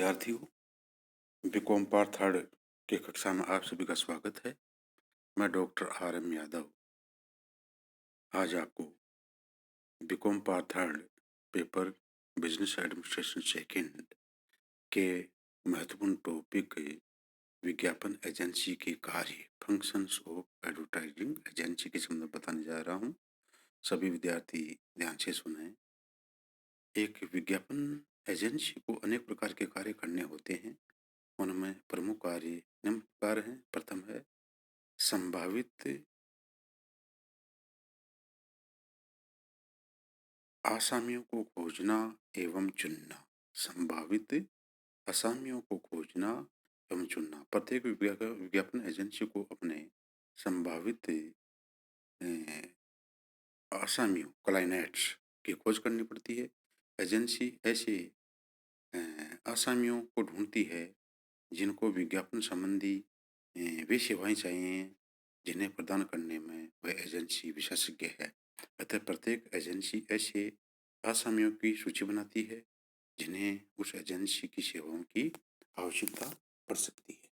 विद्यार्थियों, BCom part third की कक्षा में आप सभी का स्वागत है। मैं डॉक्टर RM यादव आज आपको B Com part third paper business administration second के महत्वपूर्ण टॉपिक विज्ञापन एजेंसी के कार्य फंक्शंस ऑफ एडवर्टाइजिंग एजेंसी के संबंध में बताने जा रहा हूँ। सभी विद्यार्थी ध्यान से सुने। एक विज्ञापन एजेंसी को अनेक प्रकार के कार्य करने होते हैं। उनमें प्रमुख कार्य निम्न प्रकार हैं। प्रथम है संभावित आसामियों को खोजना एवं चुनना। संभावित आसामियों को खोजना एवं चुनना। प्रत्येक विज्ञापन एजेंसी को अपने संभावित आसामियों क्लाइनेट्स की खोज करनी पड़ती है। एजेंसी ऐसे आसामियों को ढूंढती है जिनको विज्ञापन संबंधी वे सेवाएं चाहिए जिन्हें प्रदान करने में वह एजेंसी विशेषज्ञ है। अतः प्रत्येक एजेंसी ऐसे आसामियों की सूची बनाती है जिन्हें उस एजेंसी की सेवाओं की आवश्यकता पड़ सकती है।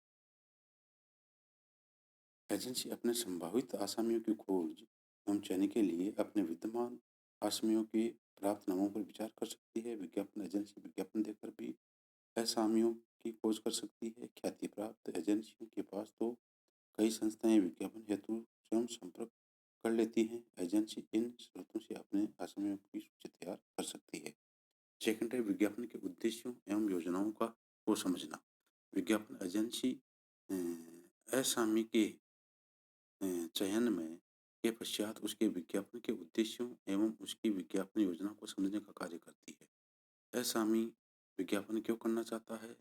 एजेंसी अपने संभावित आसामियों की खोज एवं चयन के लिए अपने विद्यमान आसामियों के प्राप्त नामों पर विचार कर सकती है। विज्ञापन एजेंसी विज्ञापन देकर भी असामियों की खोज कर सकती है। ख्याति प्राप्त एजेंसियों के पास तो कई संस्थाएं विज्ञापन हेतु स्वयं संपर्क कर लेती हैं। एजेंसी इन स्रोतों से अपने आसामियों की सूची तैयार कर सकती है। सेकंड है विज्ञापन के उद्देश्यों एवं योजनाओं को समझना। विज्ञापन एजेंसी असामी के चयन में के पश्चात उसके विज्ञापन के उद्देश्यों एवं उसकी विज्ञापन योजना को समझने का कार्य करती है। असामी विज्ञापन क्यों करना चाहता है,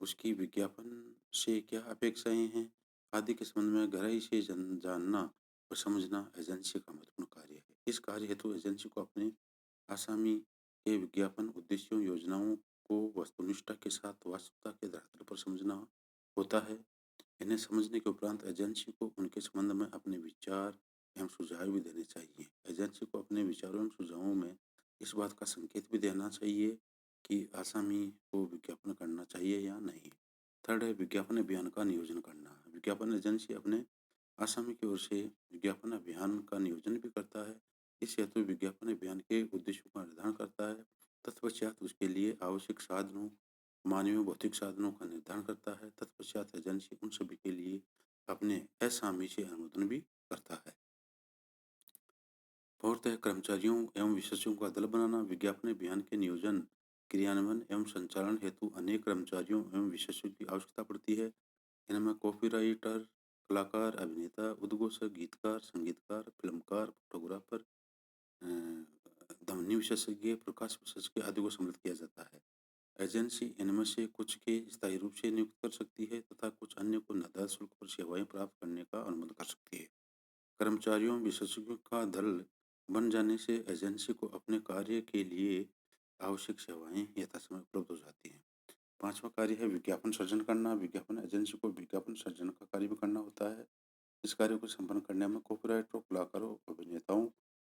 उसकी विज्ञापन से क्या अपेक्षाएं हैं आदि के संबंध में गहराई से जानना और समझना एजेंसी का महत्वपूर्ण कार्य है। इस कार्य हेतु एजेंसी को अपने आसामी के विज्ञापन उद्देश्यों योजनाओं को वस्तुनिष्ठता के साथ वास्तविकता के आधार पर समझना होता है। इन्हें समझने के उपरांत एजेंसी को उनके संबंध में अपने विचार एवं सुझाव भी देने चाहिए। एजेंसी को अपने विचारों एवं सुझावों में इस बात का संकेत भी देना चाहिए कि आसामी को विज्ञापन करना चाहिए या नहीं। थर्ड है विज्ञापन अभियान का नियोजन करना। विज्ञापन एजेंसी अपने आसामी की ओर से विज्ञापन अभियान का नियोजन भी करता है। इस हेतु विज्ञापन अभियान के उद्देश्यों का निर्धारण करता है। तत्पश्चात उसके लिए आवश्यक साधनों मानवीय भौतिक साधनों का निर्धारण करता है। तत्पश्चात एजेंसी उन सभी के लिए अपने असामी से अनुमोदन भी करता है। फोर्थ है कर्मचारियों एवं विशेषज्ञों का दल बनाना। विज्ञापन अभियान के नियोजन क्रियान्वयन एवं संचालन हेतु अनेक कर्मचारियों एवं विशेषज्ञों की आवश्यकता पड़ती है। इनमें कॉपीराइटर, कलाकार, अभिनेता, उद्घोषक, गीतकार, संगीतकार, फिल्मकार, फोटोग्राफर, ध्वनि विशेषज्ञ, प्रकाश विशेषज्ञ आदि को सम्मिलित किया जाता है। एजेंसी इनमें से कुछ के स्थायी रूप से नियुक्त कर सकती है तथा कुछ अन्य को निर्धारित शुल्क पर सेवाएं प्राप्त करने का अनुमोदन कर सकती है। कर्मचारियों विशेषज्ञों का दल बन जाने से एजेंसी को अपने कार्य के लिए आवश्यक सेवाएं यथासमय उपलब्ध हो जाती हैं। पांचवा कार्य है विज्ञापन सर्जन करना। विज्ञापन एजेंसी को विज्ञापन सर्जन का कार्य भी करना होता है। इस कार्य को संपन्न करने में कॉपीराइटरों, कलाकारों, अभिनेताओं,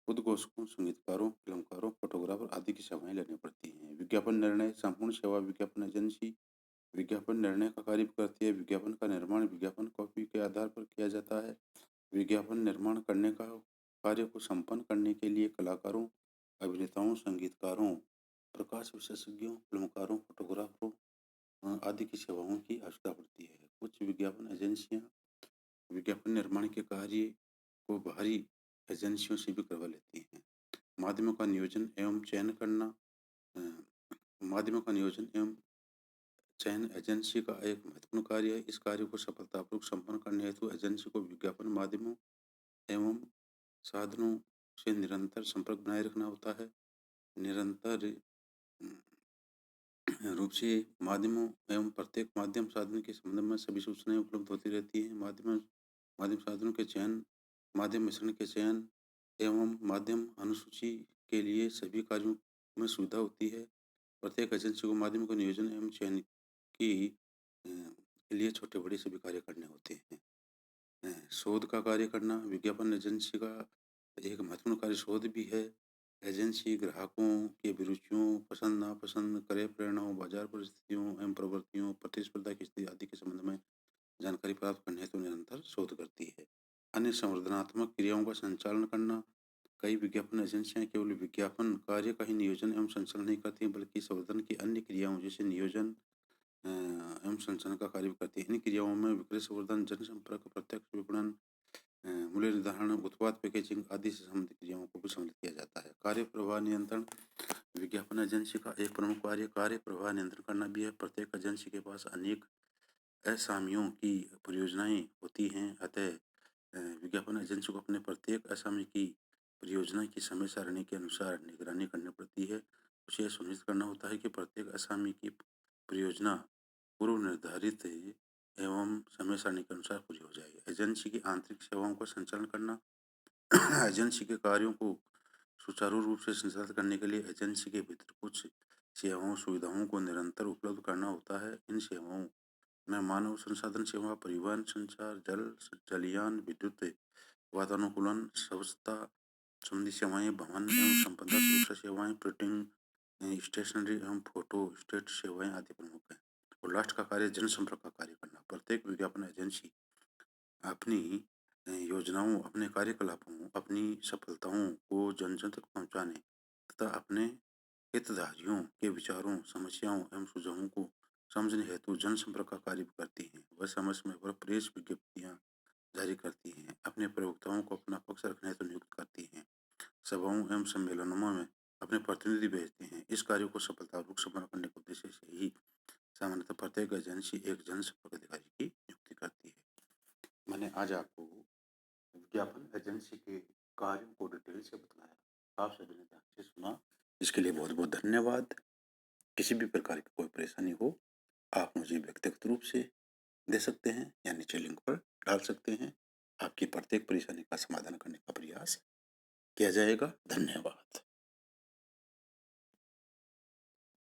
उद्घोषकों, संगीतकारों, फिल्मकारों, फोटोग्राफर आदि की सेवाएं लेनी पड़ती हैं। विज्ञापन निर्णय संपूर्ण सेवा विज्ञापन एजेंसी विज्ञापन निर्णय का कार्य करती है। विज्ञापन का निर्माण विज्ञापन कॉपी के आधार पर किया जाता है। विज्ञापन निर्माण करने का कार्य को संपन्न करने के लिए कलाकारों, अभिनेताओं, संगीतकारों, प्रकाश विशेषज्ञों, फिल्मकारों, फोटोग्राफरों आदि की सेवाओं की आवश्यकता पड़ती है। कुछ विज्ञापन एजेंसियां विज्ञापन निर्माण के कार्य को बाहरी एजेंसियों से भी करवा लेती हैं। माध्यमों का नियोजन एवं चयन करना। माध्यमों का नियोजन एवं चयन एजेंसी का एक महत्वपूर्ण कार्य है। इस कार्य को सफलतापूर्वक संपन्न करने हेतु एजेंसी को विज्ञापन माध्यमों एवं साधनों से निरंतर संपर्क बनाए रखना होता है। निरंतर रूप से माध्यमों एवं प्रत्येक माध्यम साधन के संबंध में सभी सूचनाएं उपलब्ध होती रहती हैं। माध्यम साधनों के चयन, माध्यम मिश्रण के चयन एवं माध्यम अनुसूची के लिए सभी कार्यों में सुविधा होती है। प्रत्येक एजेंसी को माध्यम का नियोजन एवं चयन के लिए छोटे बड़े सभी कार्य करने होते हैं। शोध का कार्य करना। विज्ञापन एजेंसी का एक महत्वपूर्ण कार्य शोध भी है। एजेंसी ग्राहकों की अभिरुचियों, पसंद-नापसंद, क्रय प्रेरणाओं, बाजार परिस्थितियों एवं प्रवृत्तियों, प्रतिस्पर्धा की स्थिति आदि के संबंध में जानकारी प्राप्त करने हेतु निरंतर शोध करती है। अन्य संवर्धनात्मक क्रियाओं का संचालन करना। कई विज्ञापन एजेंसियां केवल विज्ञापन कार्य का ही नियोजन एवं संचालन नहीं करती हैं, बल्कि संवर्धन की अन्य क्रियाओं जैसे नियोजन एवं संचालन का कार्य भी करती हैं। इन क्रियाओं में विक्रय संवर्धन, जनसंपर्क, प्रत्यक्ष विपणन, मूल्य निर्धारण, उत्पाद पैकेजिंग आदि से संबंधित क्रियाओं को भी सम्मिलित किया जाता है। कार्य प्रवाह नियंत्रण। विज्ञापन एजेंसी का एक प्रमुख कार्य प्रवाह नियंत्रण करना भी है। प्रत्येक एजेंसी के पास अनेक असामियों की परियोजनाएं होती हैं, अतः विज्ञापन एजेंसी को अपने प्रत्येक असामी की परियोजना की समय सारणी के अनुसार निगरानी करनी पड़ती है। उसे यह सुनिश्चित करना होता है कि प्रत्येक असामी की परियोजना पूर्व निर्धारित एवं समय सारणी के अनुसार पूरी हो जाए। एजेंसी की आंतरिक सेवाओं का संचालन करना। एजेंसी के कार्यों को सुचारू रूप से संचालित करने के लिए एजेंसी के भीतर कुछ सेवाओं सुविधाओं को निरंतर उपलब्ध करना होता है। इन सेवाओं में मानव संसाधन सेवा, परिवहन, संचार, जलयान, विद्युत, वातानुकूलन, स्वच्छता संबंधी सेवाएं, भवन एवं संपदा सुरक्षा सेवाएं, प्रिंटिंग, स्टेशनरी एवं फोटो स्टेट सेवाएं आदि प्रमुख हैं। और लास्ट का कार्य जनसंपर्क का कार्य करना। प्रत्येक विज्ञापन एजेंसी अपनी योजनाओं, अपने कार्यकलापों, अपनी सफलताओं को जन जन तक पहुंचाने तथा अपने हितधारियों के विचारों, समस्याओं एवं सुझावों को समझने हेतु जनसंपर्क का कार्य करती हैं। वह समय समय पर प्रेस विज्ञप्तियां जारी करती हैं, अपने प्रवक्ताओं को अपना पक्ष रखने हेतु नियुक्त करती हैं, सभाओं एवं सम्मेलनों में अपने प्रतिनिधि भेजते हैं। इस कार्य को सफलतापूर्वक संपन्न करने के उद्देश्य से ही सामान्यतः प्रत्येक एजेंसी एक जनसंपर्क अधिकारी की नियुक्ति करती है। मैंने आज आपको विज्ञापन एजेंसी के कार्यों को डिटेल से बताया। आप सभी ने ध्यान से सुना, इसके लिए बहुत बहुत धन्यवाद। किसी भी प्रकार की कोई परेशानी हो, आप मुझे व्यक्तिगत रूप से दे सकते हैं या नीचे लिंक पर डाल सकते हैं। आपकी प्रत्येक परेशानी का समाधान करने का प्रयास किया जाएगा। धन्यवाद।